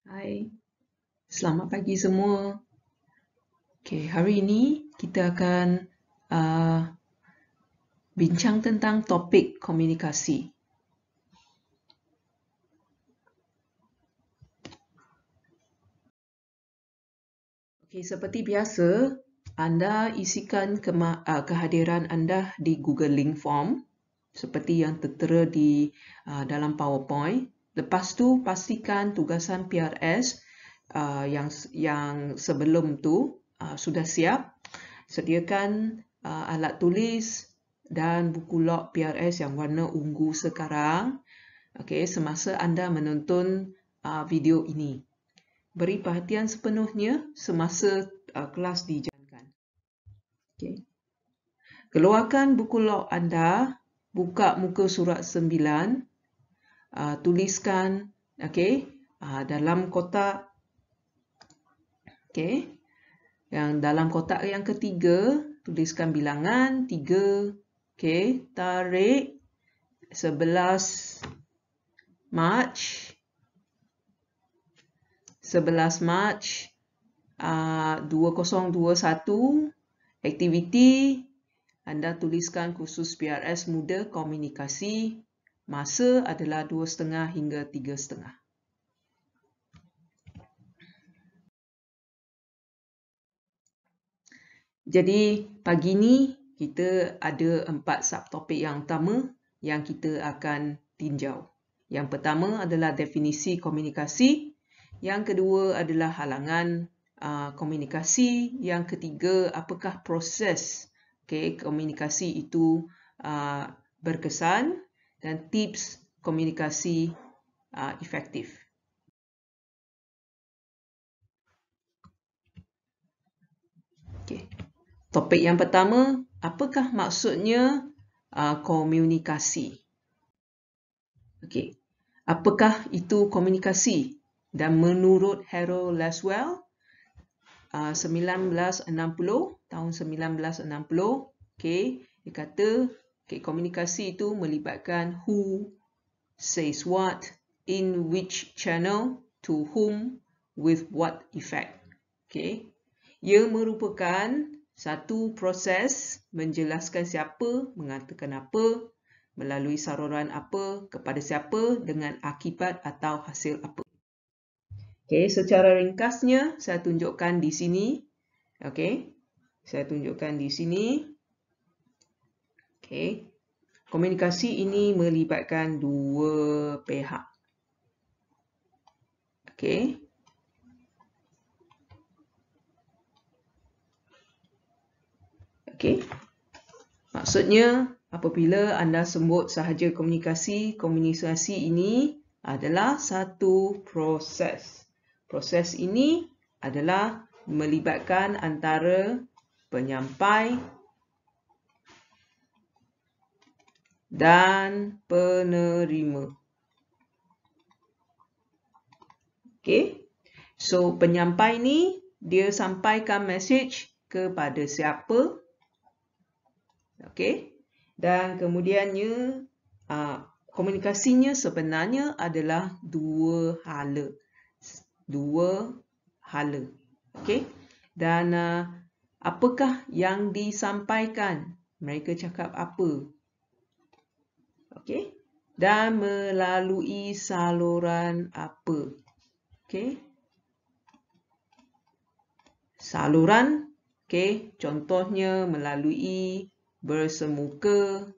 Hai, selamat pagi semua. Okay, hari ini kita akan bincang tentang topik komunikasi. Okay, seperti biasa, anda isikan kehadiran anda di Google Link Form seperti yang tertera di dalam PowerPoint. Lepas tu, pastikan tugasan PRS yang sebelum tu sudah siap. Sediakan alat tulis dan buku log PRS yang warna ungu sekarang, semasa anda menonton video ini. Beri perhatian sepenuhnya semasa kelas dijalankan. Keluarkan buku log anda, buka muka surat 9, tuliskan dalam kotak. Yang dalam kotak yang ketiga, tuliskan bilangan 3. Tarikh 11 Mac 2021. Aktiviti anda tuliskan kursus PRS Muda Komunikasi. Masa adalah 2.30 hingga 3.30. Jadi pagi ini kita ada 4 subtopik yang utama yang kita akan tinjau. Yang pertama adalah definisi komunikasi. Yang kedua adalah halangan komunikasi. Yang ketiga, apakah proses komunikasi itu berkesan, dan tips komunikasi efektif. Topik yang pertama, apakah maksudnya komunikasi? Apakah itu komunikasi? Dan menurut Harold Laswell, 1960, dia kata komunikasi itu melibatkan who says what, in which channel, to whom, with what effect. Ia merupakan satu proses menjelaskan siapa mengatakan apa, melalui saluran apa, kepada siapa, dengan akibat atau hasil apa. Secara ringkasnya saya tunjukkan di sini. Saya tunjukkan di sini. Komunikasi ini melibatkan dua pihak. Maksudnya, apabila anda sebut sahaja komunikasi, komunikasi ini adalah satu proses. Proses ini adalah melibatkan antara penyampai dan penerima. So, penyampai ni dia sampaikan mesej kepada siapa. Dan kemudiannya komunikasinya sebenarnya adalah dua hala. Dan apakah yang disampaikan? Mereka cakap apa? Dan melalui saluran apa? Saluran, contohnya melalui bersemuka,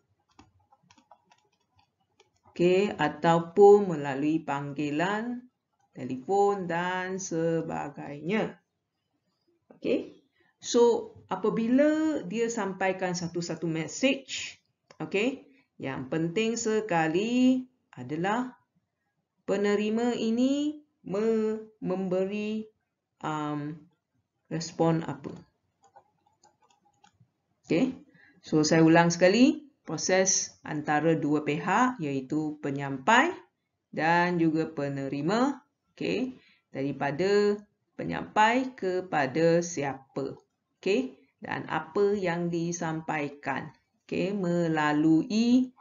ataupun melalui panggilan telefon dan sebagainya. So, apabila dia sampaikan satu-satu mesej, yang penting sekali adalah penerima ini memberi respon apa. So, saya ulang sekali. Proses antara dua pihak, iaitu penyampai dan juga penerima. Daripada penyampai kepada siapa. Dan apa yang disampaikan. Melalui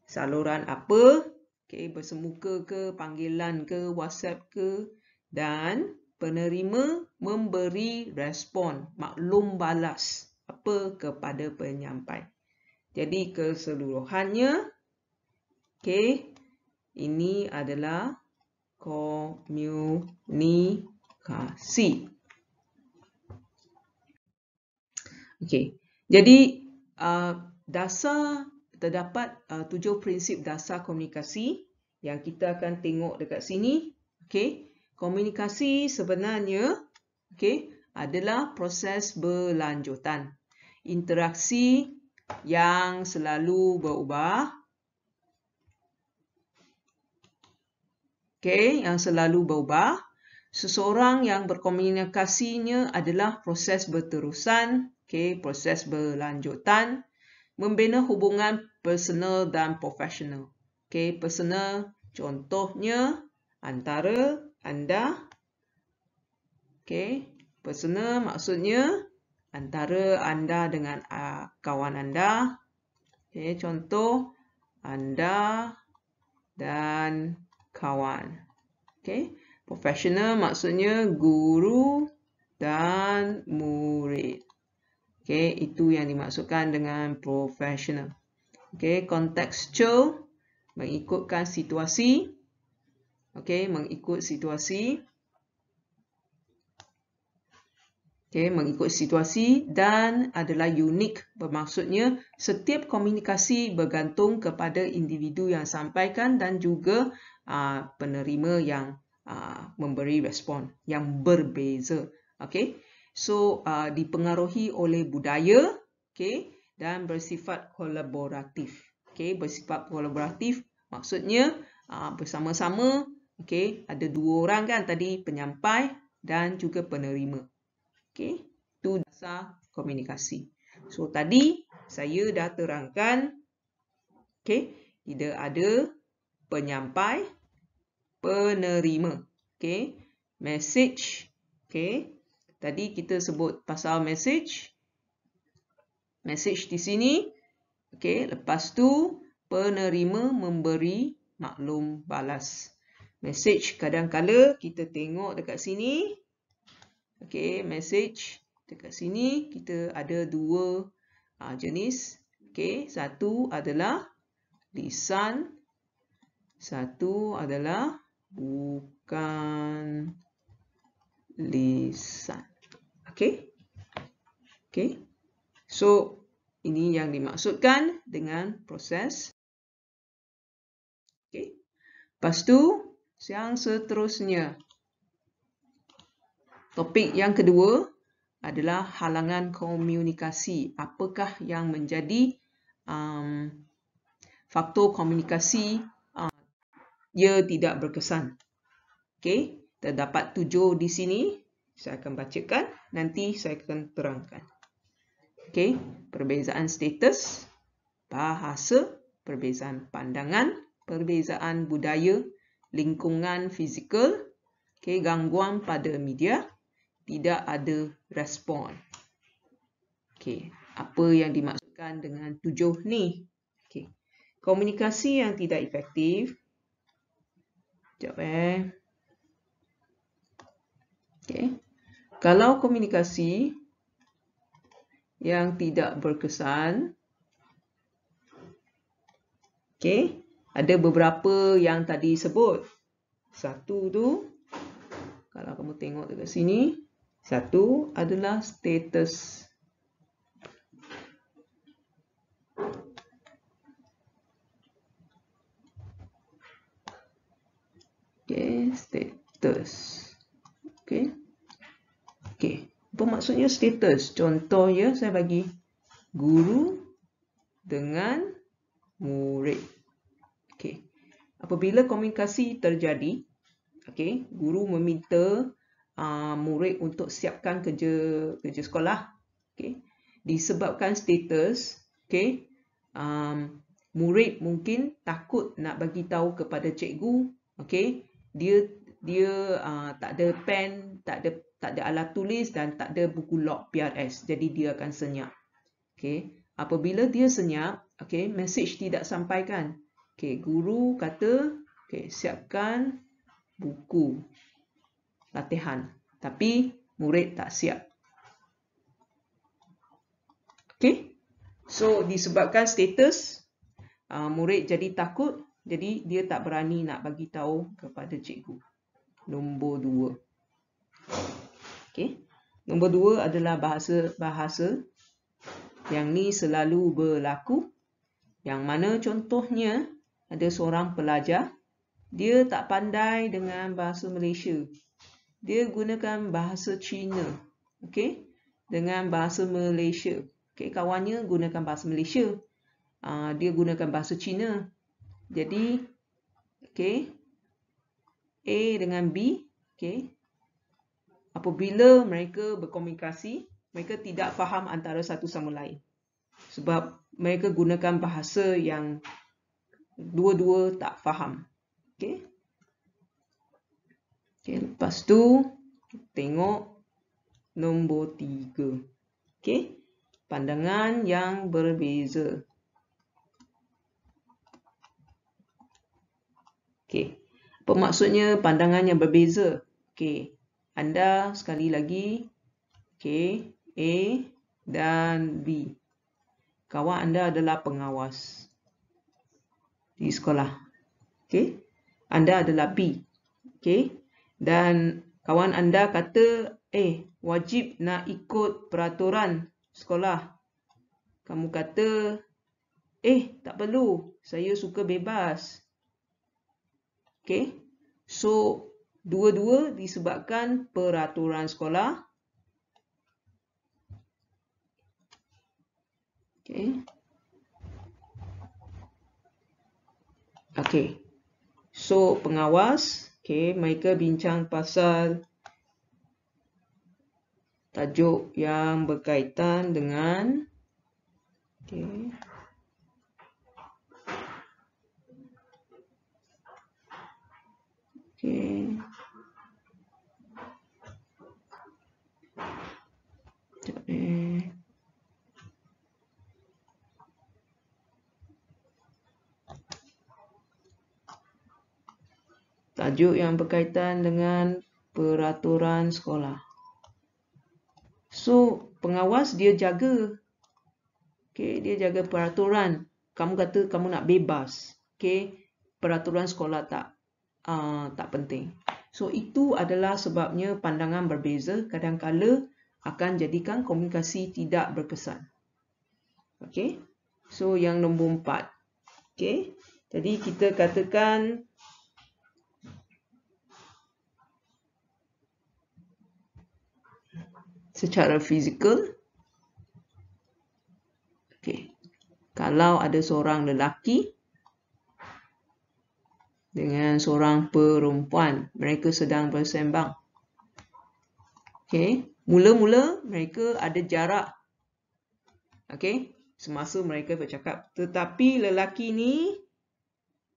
saluran apa. bersemuka ke, panggilan ke, WhatsApp ke, dan penerima memberi respon, maklum balas apa kepada penyampai. Jadi keseluruhannya, ini adalah komunikasi. Jadi terdapat 7 prinsip dasar komunikasi yang kita akan tengok dekat sini. Komunikasi sebenarnya adalah proses berlanjutan, interaksi yang selalu berubah. Seseorang yang berkomunikasinya adalah proses berterusan, proses berlanjutan, membina hubungan personal dan profesional. Personal contohnya antara anda. Personal maksudnya antara anda dengan kawan anda. Contoh anda dan kawan. Profesional maksudnya guru dan murid. Itu yang dimaksudkan dengan profesional. Contextual mengikutkan situasi. Mengikut situasi dan adalah unik, bermaksudnya setiap komunikasi bergantung kepada individu yang sampaikan dan juga penerima yang memberi respon yang berbeza. Dipengaruhi oleh budaya, dan bersifat kolaboratif. Bersifat kolaboratif maksudnya bersama-sama. Ada 2 orang kan tadi, penyampai dan juga penerima. Itu dasar komunikasi. Tadi saya dah terangkan, tidak ada penyampai, penerima. Message. Tadi kita sebut pasal message. Message di sini. Lepas tu penerima memberi maklum balas. Message kadang-kala kita tengok dekat sini. Message dekat sini kita ada 2 jenis. Satu adalah lisan, satu adalah bukan lisan. Ini yang dimaksudkan dengan proses. Lepas tu yang seterusnya. Topik yang kedua adalah halangan komunikasi. Apakah yang menjadi faktor komunikasi ia tidak berkesan? Terdapat 7 di sini. Saya akan bacakan, nanti saya akan terangkan. Perbezaan status, bahasa, perbezaan pandangan, perbezaan budaya, lingkungan fizikal, gangguan pada media, tidak ada respon. Apa yang dimaksudkan dengan 7 ni? Komunikasi yang tidak efektif. Sekejap. Kalau komunikasi yang tidak berkesan, ada beberapa yang tadi sebut. Satu tu, kalau kamu tengok dekat sini, satu adalah status. Status. Apa maksudnya status? Contoh ya, saya bagi guru dengan murid. Apabila komunikasi terjadi, guru meminta murid untuk siapkan kerja sekolah. Disebabkan status, murid mungkin takut nak bagi tahu kepada cikgu. Dia tak ada pen, tak ada alat tulis dan tak ada buku log PRS. Jadi dia akan senyap. Apabila dia senyap, message tidak sampaikan. Guru kata Okey, siapkan buku latihan. Tapi murid tak siap. Okey. So disebabkan status, murid jadi takut, jadi dia tak berani nak bagi tahu kepada cikgu. Nombor 2. Okey. Nombor 2 adalah bahasa. Yang ni selalu berlaku. Yang mana contohnya ada seorang pelajar, dia tak pandai dengan bahasa Malaysia. Dia gunakan bahasa Cina. Okey. Dengan bahasa Malaysia. Okey, kawannya gunakan bahasa Malaysia. Dia gunakan bahasa Cina. Jadi, okey, A dengan B, okey, apabila mereka berkomunikasi, mereka tidak faham antara satu sama lain. Sebab mereka gunakan bahasa yang dua-dua tak faham. Okey. Okey, lepas tu tengok nombor 3. Okey. Pandangan yang berbeza. Okey. Apa maksudnya pandangan yang berbeza? Okey. Anda sekali lagi, okey, A dan B. Kawan anda adalah pengawas di sekolah. Okey. Anda adalah B. Okey. Dan kawan anda kata, wajib nak ikut peraturan sekolah. Kamu kata, tak perlu. Saya suka bebas. Okey. So, dua-dua disebabkan peraturan sekolah. Okey. Okey. So, pengawas, okey, mereka bincang pasal tajuk yang berkaitan dengan okey. Okey. Tajuk yang berkaitan dengan peraturan sekolah. So, pengawas dia jaga. Okey, dia jaga peraturan. Kamu kata kamu nak bebas. Okey, peraturan sekolah tak penting. So, itu adalah sebabnya pandangan berbeza kadang-kala akan jadikan komunikasi tidak berkesan. Okey. So, yang nombor 4. Okey. Jadi, kita katakan secara fizikal. Okey. Kalau ada seorang lelaki dengan seorang perempuan, mereka sedang bersembang. Okey. Mula-mula mereka ada jarak. Okey. Semasa mereka bercakap. Tetapi lelaki ni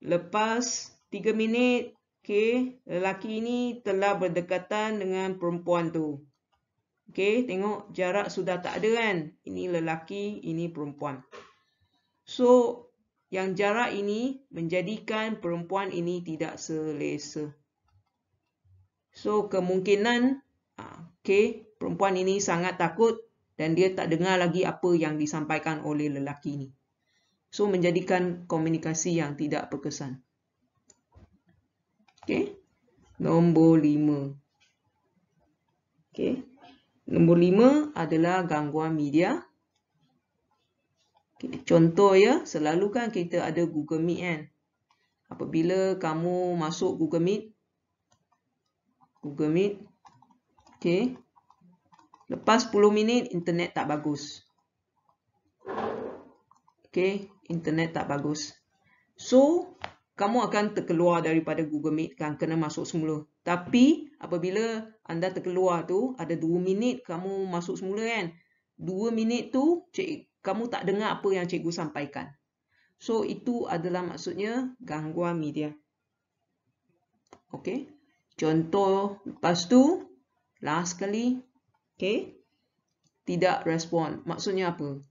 lepas 3 minit, okey, lelaki ni telah berdekatan dengan perempuan tu. Okey, tengok jarak sudah tak ada kan? Ini lelaki, ini perempuan. So, yang jarak ini menjadikan perempuan ini tidak selesa. So, kemungkinan okey, perempuan ini sangat takut dan dia tak dengar lagi apa yang disampaikan oleh lelaki ini. So, menjadikan komunikasi yang tidak berkesan. Okey. Nombor 5. Okey. Nombor 5 adalah gangguan media. Okay, contoh ya, selalu kan kita ada Google Meet kan. Apabila kamu masuk Google Meet, okay, lepas 10 minit internet tak bagus. Okay, internet tak bagus. So, kamu akan terkeluar daripada Google Meet kan, kena masuk semula. Tapi, apabila anda terkeluar tu, ada 2 minit kamu masuk semula kan. 2 minit tu, kamu tak dengar apa yang cikgu sampaikan. So, itu adalah maksudnya gangguan media. Okey. Contoh, lepas tu, last kali, okey, tidak respon. Maksudnya apa?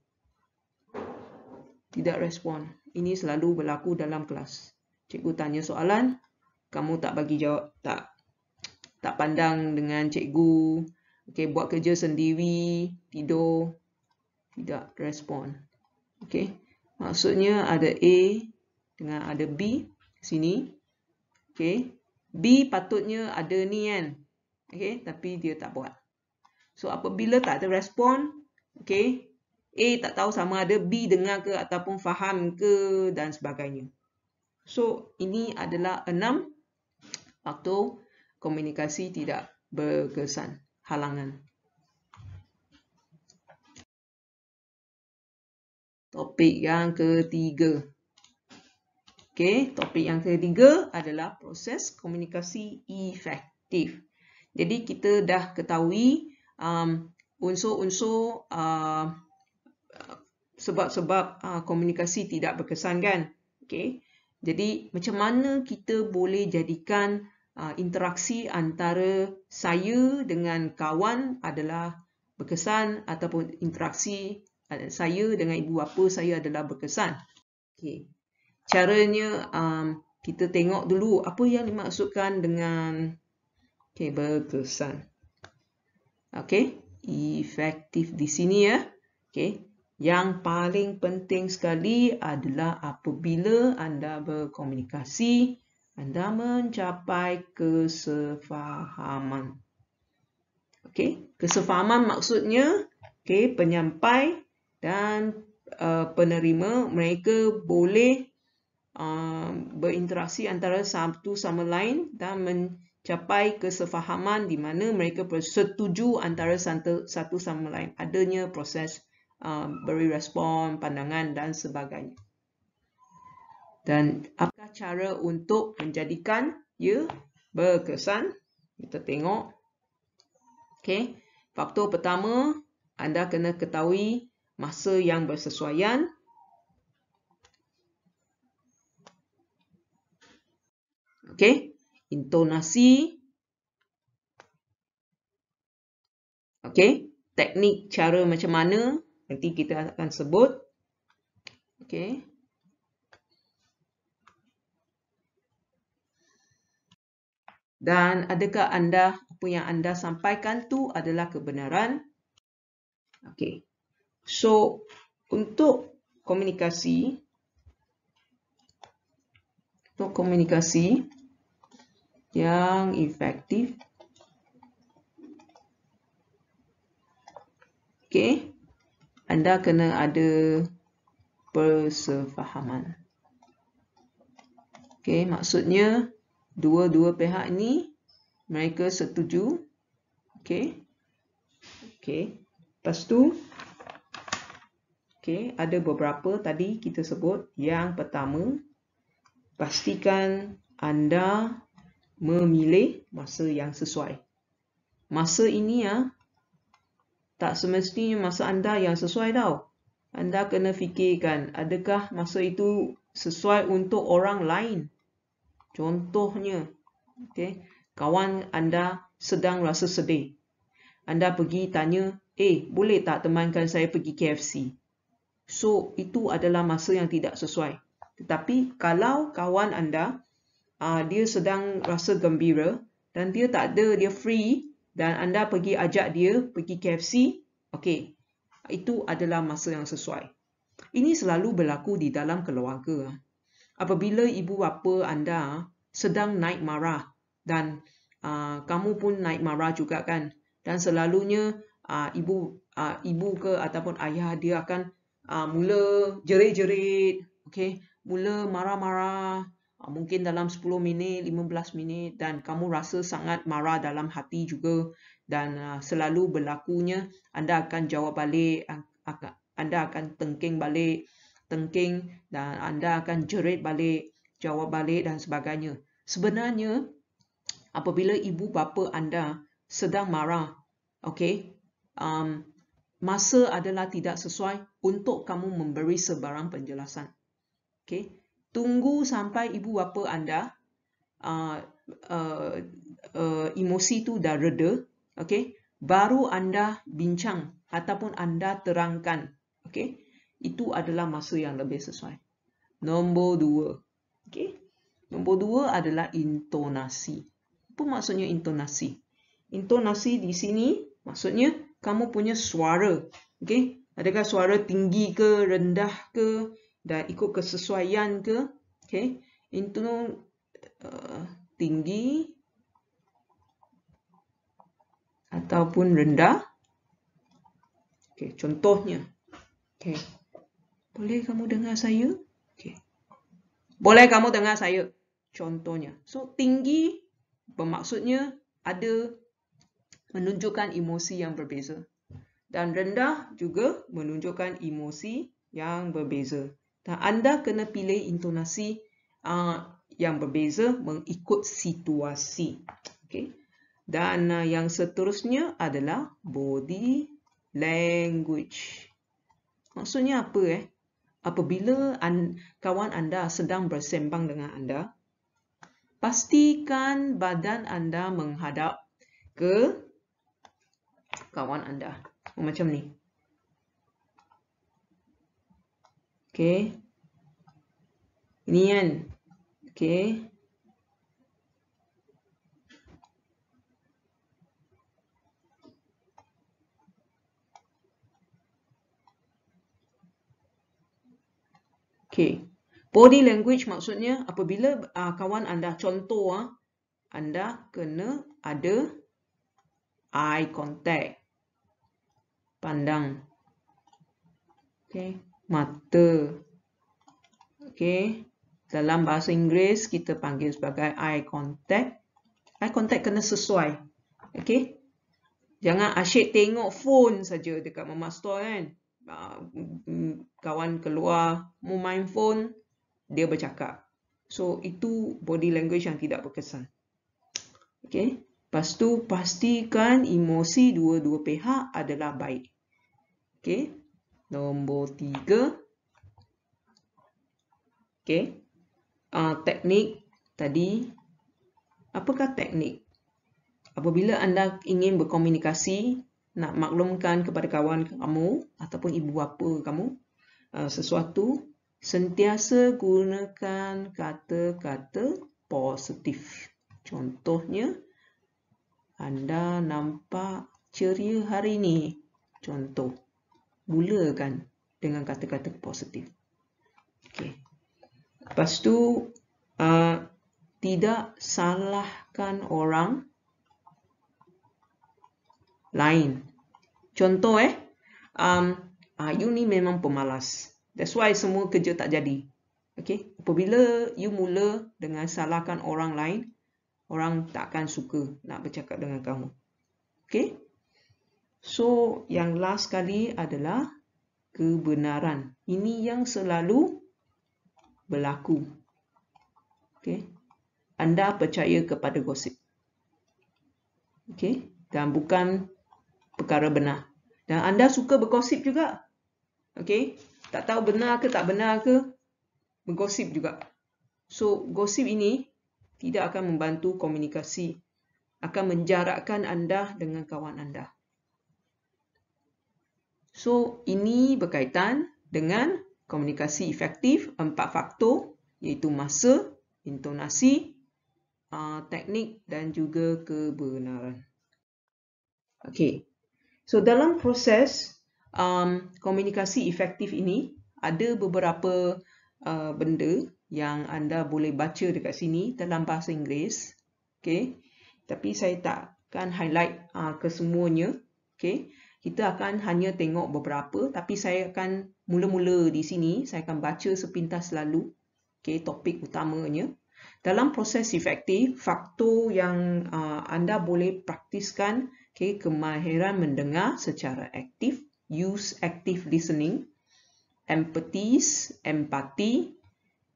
Tidak respon. Ini selalu berlaku dalam kelas. Cikgu tanya soalan, kamu tak bagi jawab, tak pandang dengan cikgu, okey, buat kerja sendiri, tidur, tidak respon. Okey, maksudnya ada A dengan ada B sini. Okey, B patutnya ada ni kan. Okey, tapi dia tak buat. So apabila tak ada respon, okey, A tak tahu sama ada B dengar ke ataupun faham ke dan sebagainya. So ini adalah 6 faktor komunikasi tidak berkesan, halangan. Topik yang ketiga. Okey, topik yang ketiga adalah proses komunikasi efektif. Jadi kita dah ketahui unsur-unsur sebab-sebab komunikasi tidak berkesan kan. Okey. Jadi macam mana kita boleh jadikan interaksi antara saya dengan kawan adalah berkesan ataupun interaksi saya dengan ibu bapa saya adalah berkesan. Okey. Caranya kita tengok dulu apa yang dimaksudkan dengan berkesan. Okey, efektif di sini ya. Okey, yang paling penting sekali adalah apabila anda berkomunikasi, anda mencapai kesefahaman. Okey, kesefahaman maksudnya penyampai dan penerima mereka boleh berinteraksi antara satu sama lain dan mencapai kesefahaman di mana mereka bersetuju antara satu sama lain. Adanya proses beri respon, pandangan dan sebagainya. Dan apakah cara untuk menjadikan ia berkesan? Kita tengok. Okey, faktor pertama, anda kena ketahui masa yang bersesuaian. Okey, intonasi. Okey, teknik cara macam mana nanti kita akan sebut. Okey. Dan adakah apa yang anda sampaikan tu adalah kebenaran? Okey. So, untuk komunikasi yang efektif, okey, anda kena ada persefahaman. Okey, maksudnya dua-dua pihak ini mereka setuju. Okey. Okey. Lepas tu ada beberapa tadi kita sebut. Yang pertama, pastikan anda memilih masa yang sesuai. Masa ini tak semestinya masa anda yang sesuai tau. Anda kena fikirkan adakah masa itu sesuai untuk orang lain. Contohnya, kawan anda sedang rasa sedih. Anda pergi tanya, boleh tak temankan saya pergi KFC? So, itu adalah masa yang tidak sesuai. Tetapi kalau kawan anda dia sedang rasa gembira dan dia tak ada, dia free dan anda pergi ajak dia pergi KFC, itu adalah masa yang sesuai. Ini selalu berlaku di dalam keluarga. Apabila ibu bapa anda sedang naik marah dan kamu pun naik marah juga kan, dan selalunya ibu ke ataupun ayah dia akan mula jerit-jerit, mula marah-marah, mungkin dalam 10 minit, 15 minit dan kamu rasa sangat marah dalam hati juga dan selalu berlakunya anda akan jawab balik, anda akan tengking dan anda akan jerit balik, jawab balik dan sebagainya. Sebenarnya apabila ibu bapa anda sedang marah, masa adalah tidak sesuai untuk kamu memberi sebarang penjelasan. Tunggu sampai ibu bapa anda emosi tu dah reda, baru anda bincang ataupun anda terangkan. Itu adalah masa yang lebih sesuai. Nombor 2. Nombor 2 adalah intonasi. Apa maksudnya intonasi? Intonasi di sini maksudnya kamu punya suara. Okay? Adakah suara tinggi ke, rendah ke, dan ikut kesesuaian ke? Okay? Tinggi ataupun rendah. Okay, contohnya. Okay. Boleh kamu dengar saya? Okay. Boleh kamu dengar saya? Contohnya. So, tinggi bermaksudnya ada menunjukkan emosi yang berbeza. Dan rendah juga menunjukkan emosi yang berbeza. Dan anda kena pilih intonasi yang berbeza mengikut situasi. Okay. Dan yang seterusnya adalah body language. Maksudnya apa? Apabila kawan anda sedang bersembang dengan anda, pastikan badan anda menghadap ke kawan anda. Macam ni. Okay. Ini kan. Okay. Okay. Body language maksudnya apabila kawan anda contoh, anda kena ada eye contact. Pandang. Okay. Mata. Okay. Dalam bahasa Inggeris kita panggil sebagai eye contact. Eye contact kena sesuai. Okay. Jangan asyik tengok phone saja dekat Mama Store kan. Kawan keluar mau main phone, dia bercakap. So, itu body language yang tidak berkesan. Okay. Lepas tu, pastikan emosi dua-dua pihak adalah baik. Okay. Nombor 3. Okay. Teknik tadi. Apakah teknik? Apabila anda ingin berkomunikasi, nak maklumkan kepada kawan kamu ataupun ibu bapa kamu sesuatu, sentiasa gunakan kata-kata positif. Contohnya, anda nampak ceria hari ini. Contoh, mulakan dengan kata-kata positif. Okay. Lepas tu, tidak salahkan orang lain. Contoh you ni memang pemalas. That's why semua kerja tak jadi. Okay? Apabila you mula dengan salahkan orang lain, orang takkan suka nak bercakap dengan kamu. Okay? So, yang last kali adalah kebenaran. Ini yang selalu berlaku. Okay? Anda percaya kepada gosip. Okay? Dan bukan perkara benar. Dan anda suka bergosip juga. Okay? Tak tahu benar ke tak benar ke, bergosip juga. So, gosip ini tidak akan membantu komunikasi. Akan menjarakkan anda dengan kawan anda. So, ini berkaitan dengan komunikasi efektif, 4 faktor, iaitu masa, intonasi, teknik dan juga kebenaran. Okay. So, dalam proses komunikasi efektif ini, ada beberapa benda yang anda boleh baca dekat sini dalam bahasa Inggeris. Okay. Tapi saya takkan highlight kesemuanya. Okay. Kita akan hanya tengok beberapa, tapi saya akan mula-mula di sini, saya akan baca sepintas lalu. Okay, topik utamanya. Dalam proses efektif, faktor yang anda boleh praktiskan, okay, kemahiran mendengar secara aktif, use active listening, empathy,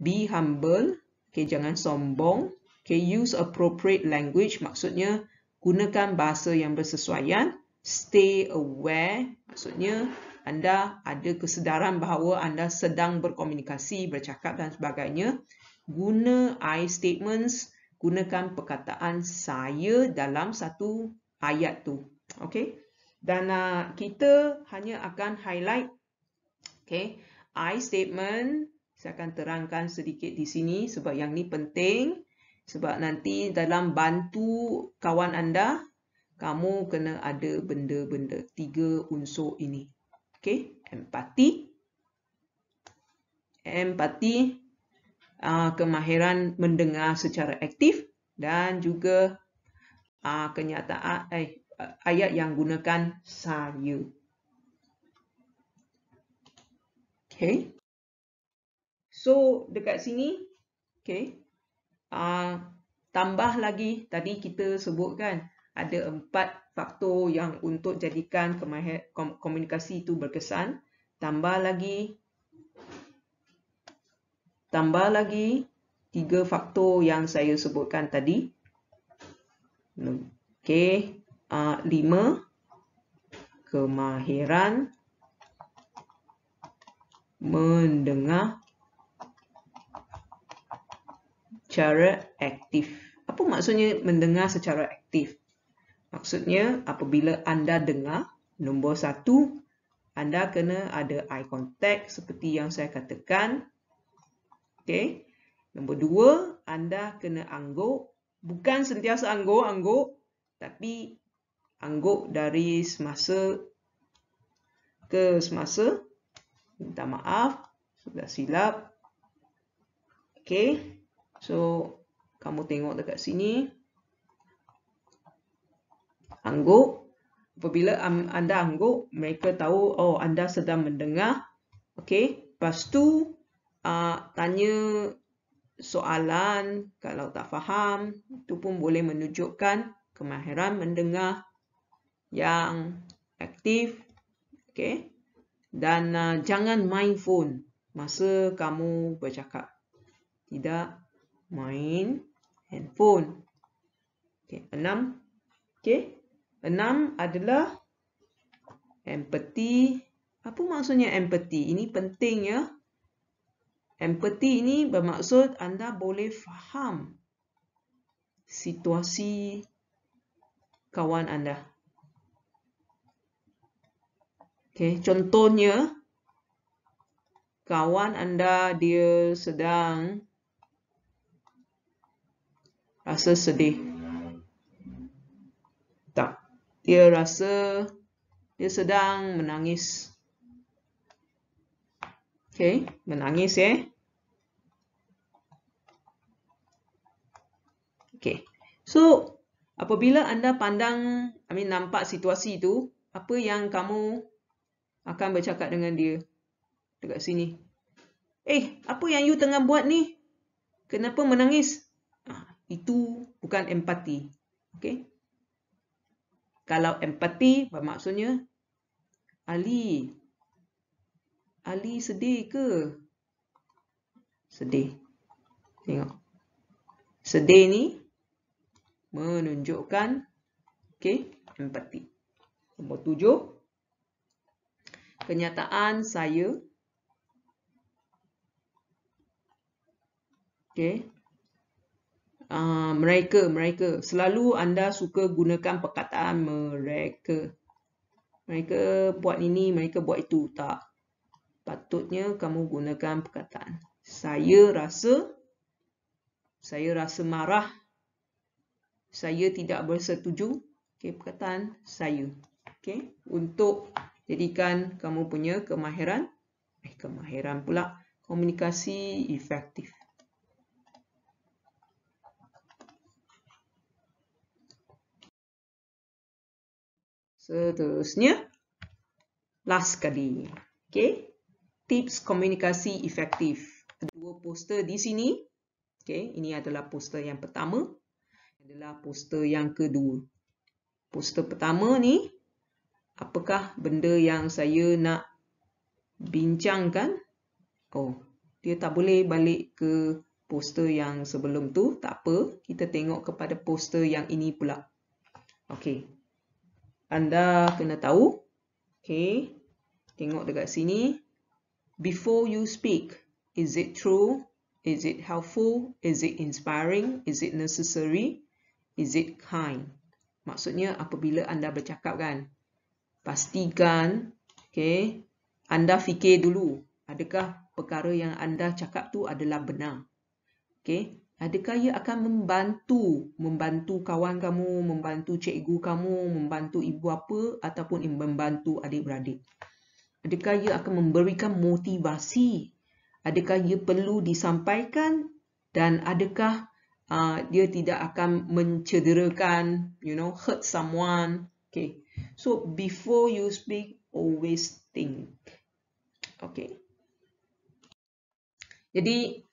be humble, okay, jangan sombong, okay, use appropriate language, maksudnya gunakan bahasa yang bersesuaian, stay aware, maksudnya anda ada kesedaran bahawa anda sedang berkomunikasi, bercakap dan sebagainya, guna I statements, gunakan perkataan saya dalam satu ayat tu. Okay. Dan kita hanya akan highlight, okay, I statement, Saya akan terangkan sedikit di sini sebab yang ni penting. Sebab nanti dalam bantu kawan anda, kamu kena ada benda-benda 3 unsur ini. Okey, empati, kemahiran mendengar secara aktif dan juga kenyataan ayat yang gunakan saya. Okay. So dekat sini, okay, tambah lagi tadi kita sebutkan ada 4 faktor yang untuk jadikan komunikasi itu berkesan. Tambah lagi 3 faktor yang saya sebutkan tadi. Okay, 5 kemahiran mendengar secara aktif. Apa maksudnya mendengar secara aktif? Maksudnya apabila anda dengar, nombor 1, anda kena ada eye contact seperti yang saya katakan. Okay. Nombor 2, anda kena angguk. Bukan sentiasa angguk, tapi angguk dari semasa ke semasa. Minta maaf, sudah silap. Okay. So, kamu tengok dekat sini. Angguk. Apabila anda angguk, mereka tahu, oh, anda sedang mendengar. Okay. Lepas tu, tanya soalan. Kalau tak faham, itu pun boleh menunjukkan kemahiran mendengar yang aktif. Okay. Dan jangan main phone masa kamu bercakap. Tidak main handphone. Okay, 6. Okay. 6 adalah empathy. Apa maksudnya empathy? Ini penting ya. Empathy ini bermaksud anda boleh faham situasi kawan anda. Okay, contohnya kawan anda dia sedang rasa sedih. Tak. Dia rasa dia sedang menangis. Okay, menangis ya. Okay. So, apabila anda nampak situasi itu, apa yang kamu akan bercakap dengan dia dekat sini? Apa yang you tengah buat ni? Kenapa menangis? Itu bukan empati. Okay? Kalau empati bermaksudnya, Ali sedih ke? Sedih. Tengok. Sedih ni menunjukkan empati. Nombor 7. Kenyataan saya. Mereka. Selalu anda suka gunakan perkataan mereka. Mereka buat ini, mereka buat itu. Tak. Patutnya kamu gunakan perkataan saya rasa marah. Saya tidak bersetuju. Perkataan saya. Untuk jadikan kamu punya komunikasi efektif. Seterusnya, last kali. Tips komunikasi efektif. Ada 2 poster di sini. Ini adalah poster yang pertama. Adalah poster yang kedua. Poster pertama ni, apakah benda yang saya nak bincangkan? Dia tak boleh balik ke poster yang sebelum tu. Tak apa, kita tengok kepada poster yang ini pula. Anda kena tahu. Tengok dekat sini. Before you speak, is it true? Is it helpful? Is it inspiring? Is it necessary? Is it kind? Maksudnya apabila anda bercakap kan, pastikan anda fikir dulu, adakah perkara yang anda cakap tu adalah benar. Okey, adakah ia akan membantu kawan kamu, membantu cikgu kamu, membantu ibu bapa ataupun membantu adik-beradik? Adakah ia akan memberikan motivasi? Adakah ia perlu disampaikan dan adakah dia tidak akan mencederakan, hurt someone? Okay. So before you speak, always think. Okay. Jadi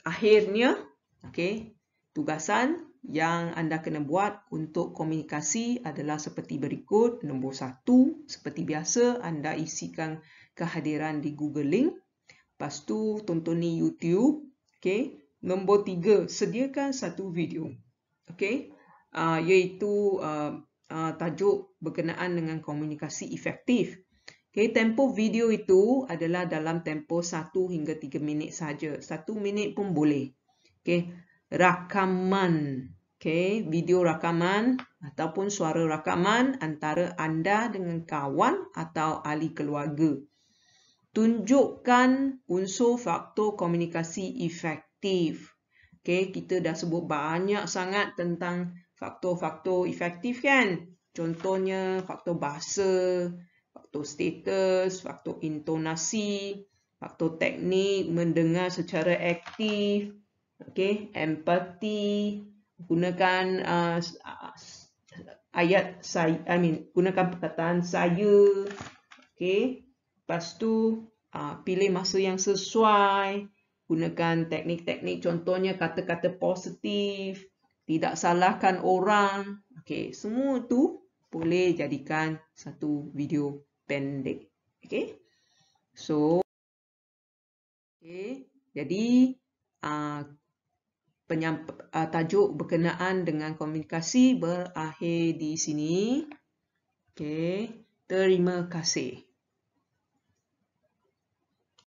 akhirnya, okay, tugasan yang anda kena buat untuk komunikasi adalah seperti berikut. Nombor 1, seperti biasa, anda isikan kehadiran di Google Link. Lepas tu, tontoni YouTube. Okay. Nombor 3, sediakan satu video. Okay. Iaitu tajuk berkenaan dengan komunikasi efektif. Okay. Tempoh video itu adalah dalam tempoh 1 hingga 3 minit saja. 1 minit pun boleh. Okay. Rakaman. Okay. Video rakaman ataupun suara rakaman antara anda dengan kawan atau ahli keluarga. Tunjukkan unsur faktor komunikasi efektif. Okay, kita dah sebut banyak sangat tentang faktor-faktor efektif kan. Contohnya faktor bahasa, faktor status, faktor intonasi, faktor teknik, mendengar secara aktif, okay, empati, gunakan gunakan perkataan saya, okay. Lepas tu, pilih masa yang sesuai, gunakan teknik-teknik, contohnya kata-kata positif, tidak salahkan orang. Okay, semua tu boleh jadikan satu video pendek. Okay, so, okay, jadi tajuk berkenaan dengan komunikasi berakhir di sini. Okay, terima kasih.